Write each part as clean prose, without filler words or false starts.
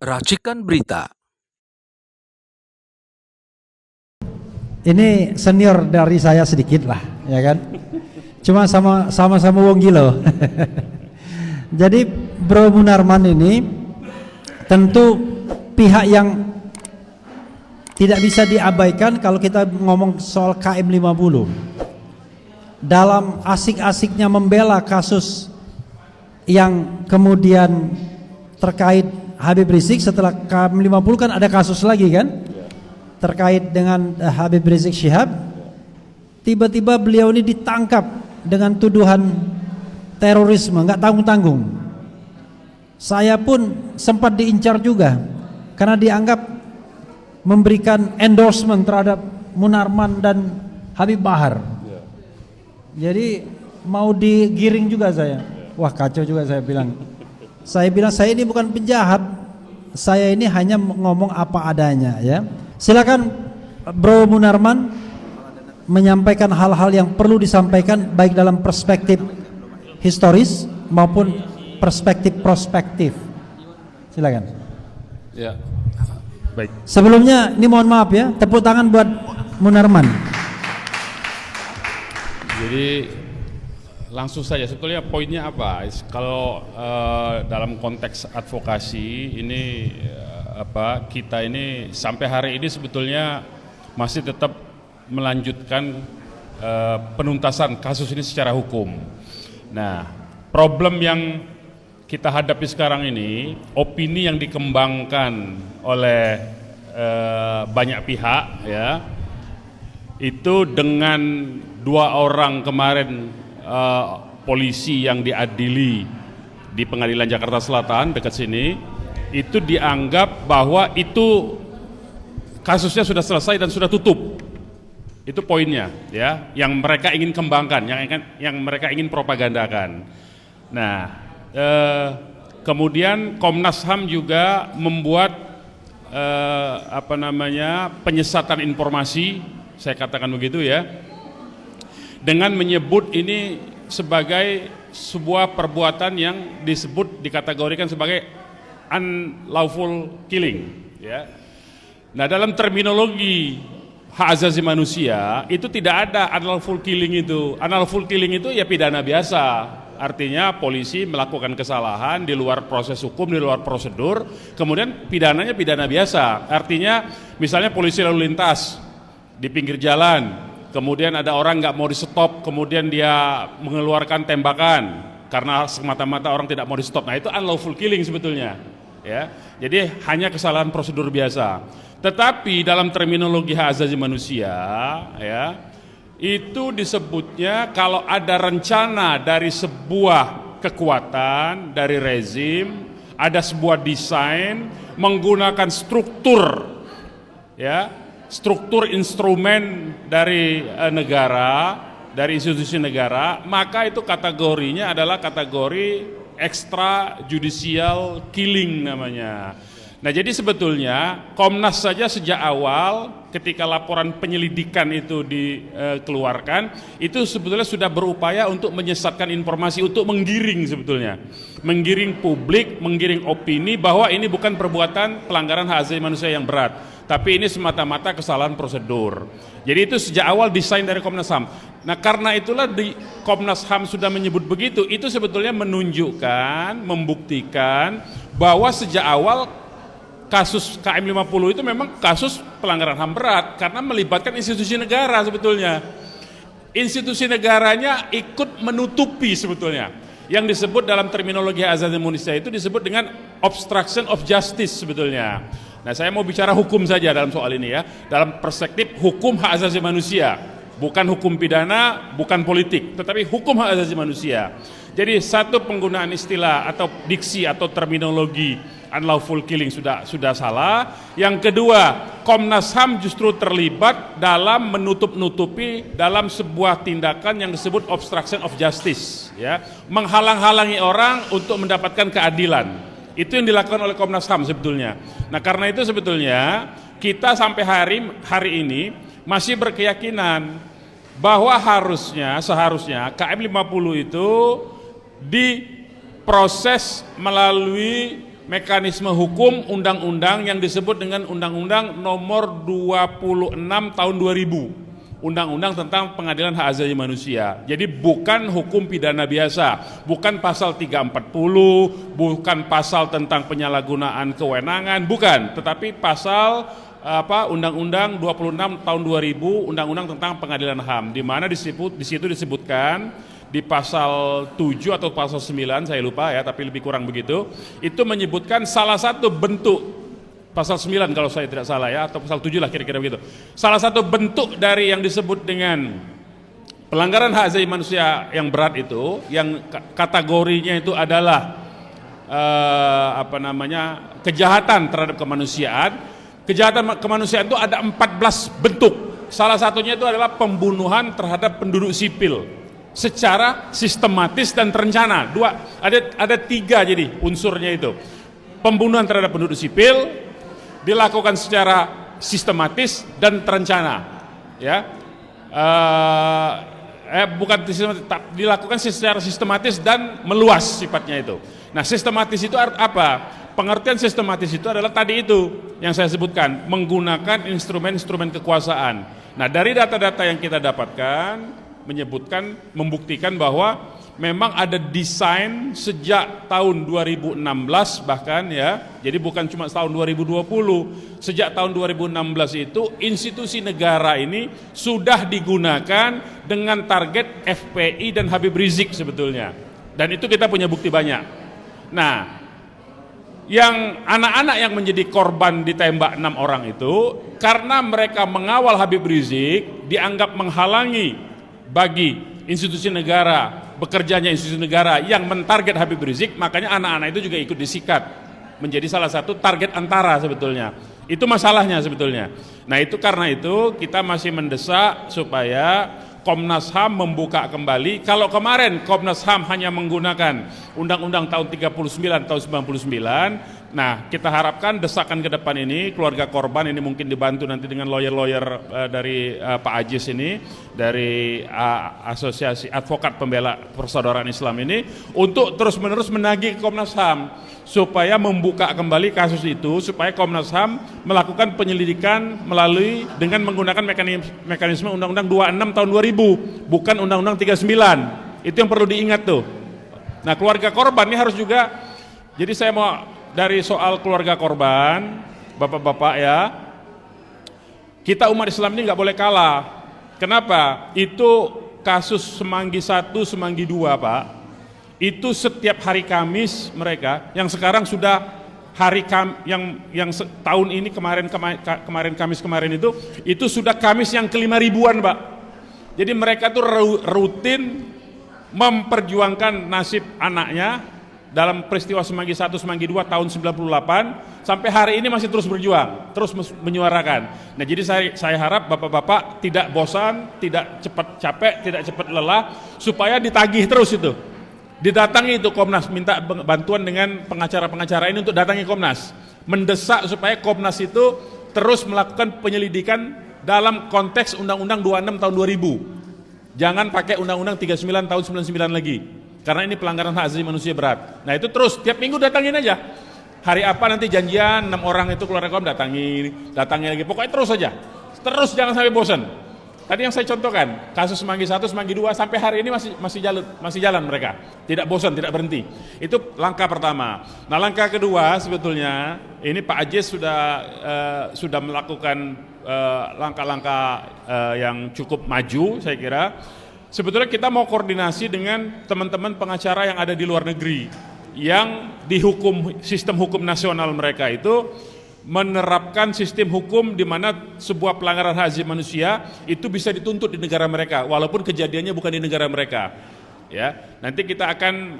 Racikan Berita. Ini senior dari saya sedikit lah, ya kan? Cuma sama-sama wong gilo. Jadi Bro Munarman ini tentu pihak yang tidak bisa diabaikan kalau kita ngomong soal KM 50. Dalam asik-asiknya membela kasus yang kemudian terkait Habib Rizik, setelah KM 50 kan ada kasus lagi kan? Terkait dengan Habib Rizik Syihab, tiba-tiba beliau ini ditangkap dengan tuduhan terorisme, nggak tanggung-tanggung. Saya pun sempat diincar juga karena dianggap memberikan endorsement terhadap Munarman dan Habib Bahar. Jadi mau digiring juga saya. Wah, kacau juga saya bilang. Saya bilang saya ini bukan penjahat, saya ini hanya ngomong apa adanya, ya. Silakan Bro Munarman menyampaikan hal-hal yang perlu disampaikan baik dalam perspektif historis maupun perspektif prospektif. Silakan. Ya. Baik. Sebelumnya ini mohon maaf ya, tepuk tangan buat Munarman. Jadi langsung saja, sebetulnya poinnya apa? Kalau dalam konteks advokasi ini kita ini sampai hari ini sebetulnya masih tetap melanjutkan penuntasan kasus ini secara hukum. Nah, problem yang kita hadapi sekarang ini, opini yang dikembangkan oleh banyak pihak, ya, itu dengan 2 orang kemarin polisi yang diadili di Pengadilan Jakarta Selatan dekat sini, itu dianggap bahwa itu kasusnya sudah selesai dan sudah tutup. Itu poinnya, ya, yang mereka ingin kembangkan, yang mereka ingin propagandakan. Nah, kemudian Komnas HAM juga membuat penyesatan informasi, saya katakan begitu ya, dengan menyebut ini sebagai sebuah perbuatan yang dikategorikan sebagai unlawful killing, ya. Nah, dalam terminologi hak asasi manusia itu tidak ada unlawful killing itu. Unlawful killing itu ya pidana biasa. Artinya polisi melakukan kesalahan di luar proses hukum, di luar prosedur, kemudian pidananya pidana biasa. Artinya misalnya polisi lalu lintas di pinggir jalan, kemudian ada orang nggak mau di stop, kemudian dia mengeluarkan tembakan karena semata-mata orang tidak mau di stop. Nah, itu unlawful killing sebetulnya, ya. Jadi hanya kesalahan prosedur biasa. Tetapi dalam terminologi hak asasi manusia, ya, itu disebutnya kalau ada rencana dari sebuah kekuatan, dari rezim, ada sebuah desain menggunakan struktur, ya, struktur instrumen dari negara, dari institusi negara, maka itu kategorinya adalah kategori extrajudicial killing namanya. Nah, jadi sebetulnya Komnas saja sejak awal ketika laporan penyelidikan itu dikeluarkan, itu sebetulnya sudah berupaya untuk menyesatkan informasi, untuk menggiring sebetulnya, menggiring publik, menggiring opini bahwa ini bukan perbuatan pelanggaran hak asasi manusia yang berat, tapi ini semata-mata kesalahan prosedur. Jadi itu sejak awal desain dari Komnas HAM. Nah, karena itulah di Komnas HAM sudah menyebut begitu, itu sebetulnya menunjukkan, membuktikan bahwa sejak awal kasus KM 50 itu memang kasus pelanggaran HAM berat karena melibatkan institusi negara sebetulnya. Institusi negaranya ikut menutupi sebetulnya. Yang disebut dalam terminologi hak asasi manusia itu disebut dengan obstruction of justice sebetulnya. Nah, saya mau bicara hukum saja dalam soal ini ya, dalam perspektif hukum hak asasi manusia, bukan hukum pidana, bukan politik, tetapi hukum hak asasi manusia. Jadi satu, penggunaan istilah atau diksi atau terminologi unlawful killing sudah salah. Yang kedua, Komnas HAM justru terlibat dalam menutup-nutupi dalam sebuah tindakan yang disebut obstruction of justice, ya, menghalang-halangi orang untuk mendapatkan keadilan. Itu yang dilakukan oleh Komnas HAM sebetulnya. Nah, karena itu sebetulnya kita sampai hari ini masih berkeyakinan bahwa seharusnya KM 50 itu diproses melalui mekanisme hukum undang-undang yang disebut dengan Undang-Undang Nomor 26 Tahun 2000. Undang-undang tentang pengadilan hak asasi manusia. Jadi bukan hukum pidana biasa, bukan pasal 340, bukan pasal tentang penyalahgunaan kewenangan, bukan, tetapi pasal Undang-Undang 26 tahun 2000, Undang-Undang tentang pengadilan HAM, di mana di situ disebutkan di pasal 7 atau pasal 9, saya lupa ya, tapi lebih kurang begitu, itu menyebutkan salah satu bentuk, pasal 9 kalau saya tidak salah ya, atau pasal 7 lah kira-kira begitu. Salah satu bentuk dari yang disebut dengan pelanggaran hak asasi manusia yang berat itu, yang kategorinya itu adalah kejahatan terhadap kemanusiaan. Kejahatan kemanusiaan itu ada 14 bentuk. Salah satunya itu adalah pembunuhan terhadap penduduk sipil secara sistematis dan terencana. Ada 3 jadi unsurnya itu. Pembunuhan terhadap penduduk sipil dilakukan secara sistematis dan terencana, ya, dilakukan secara sistematis dan meluas sifatnya itu. Nah, sistematis itu apa? Pengertian sistematis itu adalah tadi itu yang saya sebutkan, menggunakan instrumen-instrumen kekuasaan. Nah, dari data-data yang kita dapatkan membuktikan bahwa memang ada desain sejak tahun 2016 bahkan ya, jadi bukan cuma tahun 2020, sejak tahun 2016 itu institusi negara ini sudah digunakan dengan target FPI dan Habib Rizik sebetulnya, dan itu kita punya bukti banyak. Nah, yang anak-anak yang menjadi korban ditembak 6 orang itu karena mereka mengawal Habib Rizik, dianggap menghalangi bagi institusi negara, bekerjanya institusi negara yang mentarget Habib Rizik, makanya anak-anak itu juga ikut disikat menjadi salah satu target antara sebetulnya. Itu masalahnya sebetulnya. Nah, itu karena itu kita masih mendesak supaya Komnas HAM membuka kembali. Kalau kemarin Komnas HAM hanya menggunakan Undang-Undang tahun 39 tahun 99, nah kita harapkan desakan ke depan ini keluarga korban ini mungkin dibantu nanti dengan lawyer-lawyer dari Pak Ajis ini, dari Asosiasi Advokat Pembela Persaudaraan Islam ini, untuk terus-menerus menagih Komnas HAM supaya membuka kembali kasus itu, supaya Komnas HAM melakukan penyelidikan dengan menggunakan mekanisme Undang-Undang 26 tahun 2000, bukan Undang-Undang 39. Itu yang perlu diingat tuh. Nah, keluarga korban ini harus juga, jadi saya mau dari soal keluarga korban, bapak-bapak ya, kita umat Islam ini nggak boleh kalah. Kenapa? Itu kasus Semanggi 1, Semanggi 2 Pak, itu setiap hari Kamis mereka, yang sekarang sudah yang tahun ini kemarin Kamis kemarin itu sudah Kamis yang ke-5.000-an Pak. Jadi mereka tuh rutin memperjuangkan nasib anaknya dalam peristiwa Semanggi 1, Semanggi 2 tahun 98 sampai hari ini masih terus berjuang, terus menyuarakan. Nah, jadi saya harap bapak-bapak tidak bosan, tidak cepat capek, tidak cepat lelah, supaya ditagih terus itu. Didatangi itu Komnas, minta bantuan dengan pengacara-pengacara ini untuk datangi Komnas, mendesak supaya Komnas itu terus melakukan penyelidikan dalam konteks Undang-Undang 26 tahun 2000. Jangan pakai Undang-Undang 39 tahun 99 lagi. Karena ini pelanggaran hak asasi manusia berat. Nah, itu terus tiap minggu datangin aja. Hari apa nanti janjian 6 orang itu keluarga Kom datangi lagi. Pokoknya terus saja. Terus, jangan sampai bosan. Tadi yang saya contohkan, kasus Semanggi 1, Semanggi 2 sampai hari ini masih jalan mereka. Tidak bosan, tidak berhenti. Itu langkah pertama. Nah, langkah kedua sebetulnya ini Pak Ajis sudah melakukan langkah-langkah yang cukup maju, saya kira. Sebetulnya kita mau koordinasi dengan teman-teman pengacara yang ada di luar negeri, yang dihukum sistem hukum nasional mereka itu menerapkan sistem hukum di mana sebuah pelanggaran hak asasi manusia itu bisa dituntut di negara mereka walaupun kejadiannya bukan di negara mereka. Ya, nanti kita akan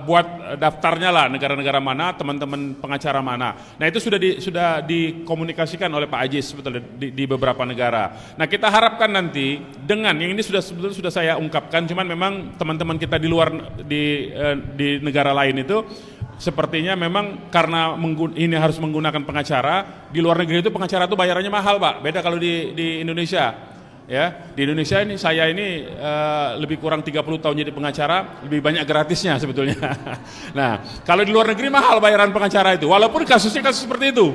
buat daftarnya lah, negara-negara mana, teman-teman pengacara mana. Nah, itu sudah dikomunikasikan oleh Pak Ajis sebetulnya di beberapa negara. Nah, kita harapkan nanti dengan yang ini sebetulnya sudah saya ungkapkan, cuman memang teman-teman kita di luar di negara lain itu sepertinya memang karena ini harus menggunakan pengacara. Di luar negeri itu pengacara itu bayarannya mahal Pak, beda kalau di Indonesia. Ya, di Indonesia ini saya ini lebih kurang 30 tahun jadi pengacara, lebih banyak gratisnya sebetulnya. Nah, kalau di luar negeri mahal bayaran pengacara itu, walaupun kasusnya kasus seperti itu.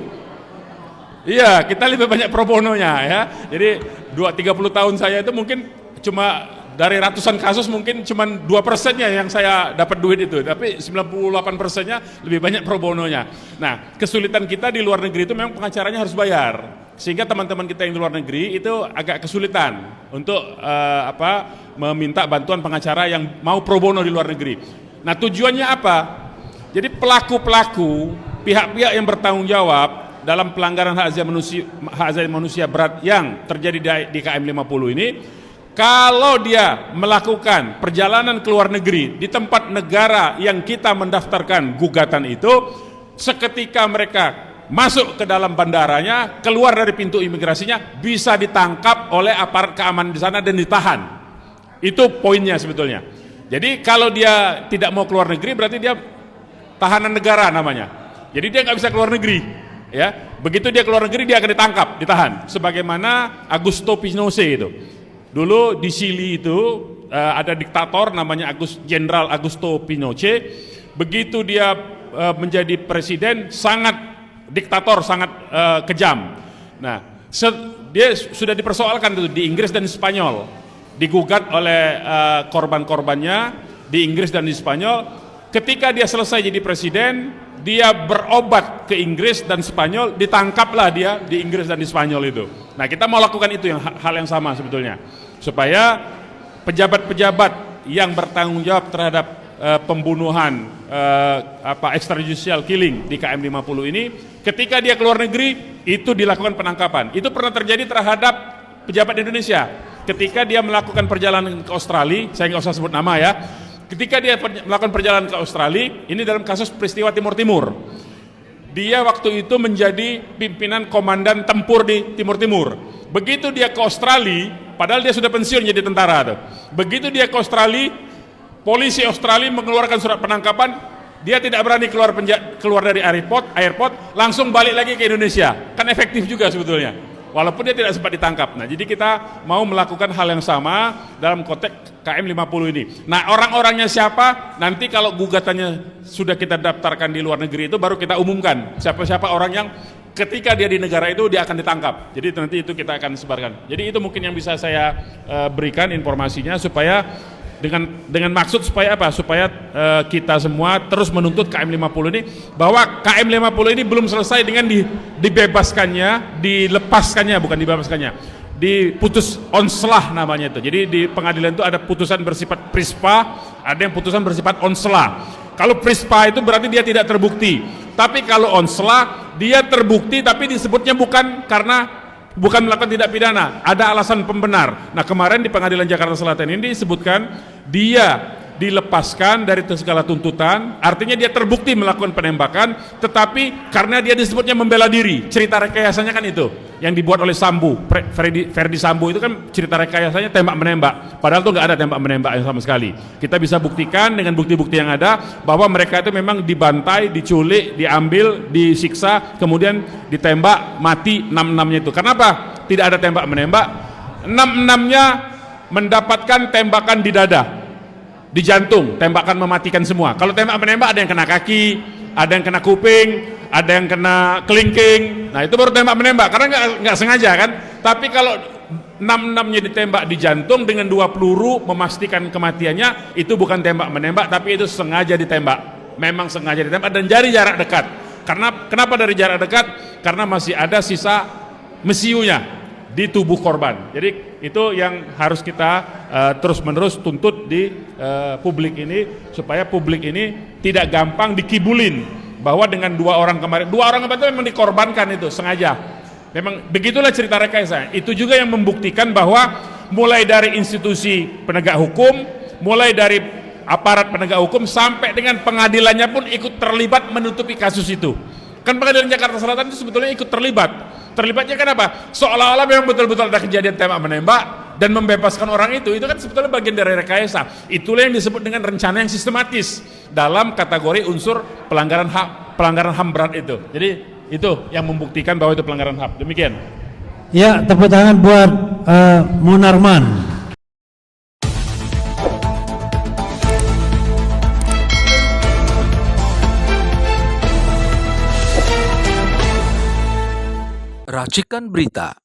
Iya, kita lebih banyak pro bononya ya. Jadi 30 tahun saya itu mungkin cuma dari ratusan kasus mungkin cuma 2%-nya yang saya dapat duit itu, tapi 98%-nya lebih banyak pro bononya. Nah, kesulitan kita di luar negeri itu memang pengacaranya harus bayar. Sehingga teman-teman kita yang di luar negeri itu agak kesulitan untuk meminta bantuan pengacara yang mau pro bono di luar negeri. Nah, tujuannya apa? Jadi pelaku-pelaku, pihak-pihak yang bertanggung jawab dalam pelanggaran hak asasi manusia berat yang terjadi di KM 50 ini, kalau dia melakukan perjalanan ke luar negeri di tempat negara yang kita mendaftarkan gugatan itu, seketika mereka masuk ke dalam bandaranya, keluar dari pintu imigrasinya, bisa ditangkap oleh aparat keamanan di sana dan ditahan. Itu poinnya sebetulnya. Jadi kalau dia tidak mau keluar negeri, berarti dia tahanan negara namanya. Jadi dia nggak bisa keluar negeri. Ya, begitu dia keluar negeri dia akan ditangkap, ditahan. Sebagaimana Augusto Pinochet itu. Dulu di Chili itu ada diktator namanya Jenderal Augusto Pinochet. Begitu dia menjadi presiden, sangat diktator, sangat kejam. Nah, dia sudah dipersoalkan itu di Inggris dan di Spanyol, digugat oleh korban-korbannya di Inggris dan di Spanyol. Ketika dia selesai jadi presiden, dia berobat ke Inggris dan Spanyol, ditangkaplah dia di Inggris dan di Spanyol itu. Nah, kita mau lakukan itu, yang hal yang sama sebetulnya, supaya pejabat-pejabat yang bertanggung jawab terhadap pembunuhan extrajudicial killing di KM 50 ini, ketika dia keluar negeri itu dilakukan penangkapan. Itu pernah terjadi terhadap pejabat Indonesia ketika dia melakukan perjalanan ke Australia. Saya nggak usah sebut nama ya. Ketika dia melakukan perjalanan ke Australia, ini dalam kasus peristiwa Timur Timur, dia waktu itu menjadi pimpinan komandan tempur di Timur Timur. Begitu dia ke Australia, padahal dia sudah pensiun jadi tentara tuh. Begitu dia ke Australia, polisi Australia mengeluarkan surat penangkapan, dia tidak berani keluar dari airport, langsung balik lagi ke Indonesia. Kan efektif juga sebetulnya, walaupun dia tidak sempat ditangkap. Nah, jadi kita mau melakukan hal yang sama dalam konteks KM 50 ini. Nah, orang-orangnya siapa? Nanti kalau gugatannya sudah kita daftarkan di luar negeri itu baru kita umumkan siapa-siapa orang yang ketika dia di negara itu dia akan ditangkap. Jadi nanti itu kita akan sebarkan. Jadi itu mungkin yang bisa saya berikan informasinya, supaya dengan maksud supaya apa? Supaya kita semua terus menuntut KM 50 ini, bahwa KM 50 ini belum selesai dengan dibebaskannya, dilepaskannya, bukan dibebaskannya, diputus onslah namanya itu. Jadi di pengadilan itu ada putusan bersifat prispa, ada yang putusan bersifat onslah. Kalau prispa itu berarti dia tidak terbukti, tapi kalau onslah dia terbukti tapi disebutnya bukan melakukan tindak pidana, ada alasan pembenar. Nah, kemarin di Pengadilan Jakarta Selatan ini disebutkan dia dilepaskan dari segala tuntutan, artinya dia terbukti melakukan penembakan, tetapi karena dia disebutnya membela diri. Cerita rekayasanya kan itu yang dibuat oleh Sambo, Ferdi Sambo itu kan cerita rekayasanya tembak menembak, padahal tuh nggak ada tembak menembak yang sama sekali. Kita bisa buktikan dengan bukti-bukti yang ada bahwa mereka itu memang dibantai, diculik, diambil, disiksa, kemudian ditembak mati 6-6-nya itu. Kenapa tidak ada tembak menembak? 6-6-nya mendapatkan tembakan di dada, di jantung, tembakan mematikan semua. Kalau tembak menembak ada yang kena kaki, ada yang kena kuping, ada yang kena kelingking. Nah, itu baru tembak menembak karena nggak sengaja kan. Tapi kalau 6-6-nya ditembak di jantung dengan 2 peluru memastikan kematiannya, itu bukan tembak menembak, tapi itu sengaja ditembak. Memang sengaja ditembak dan dari jarak dekat. Kenapa dari jarak dekat? Karena masih ada sisa mesiunya di tubuh korban. Jadi itu yang harus kita terus-menerus tuntut di publik ini, supaya publik ini tidak gampang dikibulin bahwa dengan 2 orang kemarin itu memang dikorbankan, itu sengaja. Memang begitulah cerita rekayasa. Itu juga yang membuktikan bahwa mulai dari institusi penegak hukum, mulai dari aparat penegak hukum sampai dengan pengadilannya pun ikut terlibat menutupi kasus itu. Kan Pengadilan Jakarta Selatan itu sebetulnya ikut terlibat. Terlibatnya kenapa? Seolah-olah memang betul-betul ada kejadian tembak menembak dan membebaskan orang itu kan sebetulnya bagian dari rekayasa. Itulah yang disebut dengan rencana yang sistematis dalam kategori unsur pelanggaran HAM berat itu. Jadi itu yang membuktikan bahwa itu pelanggaran HAM. Demikian. Ya, tepuk tangan buat Munarman. Racikan Berita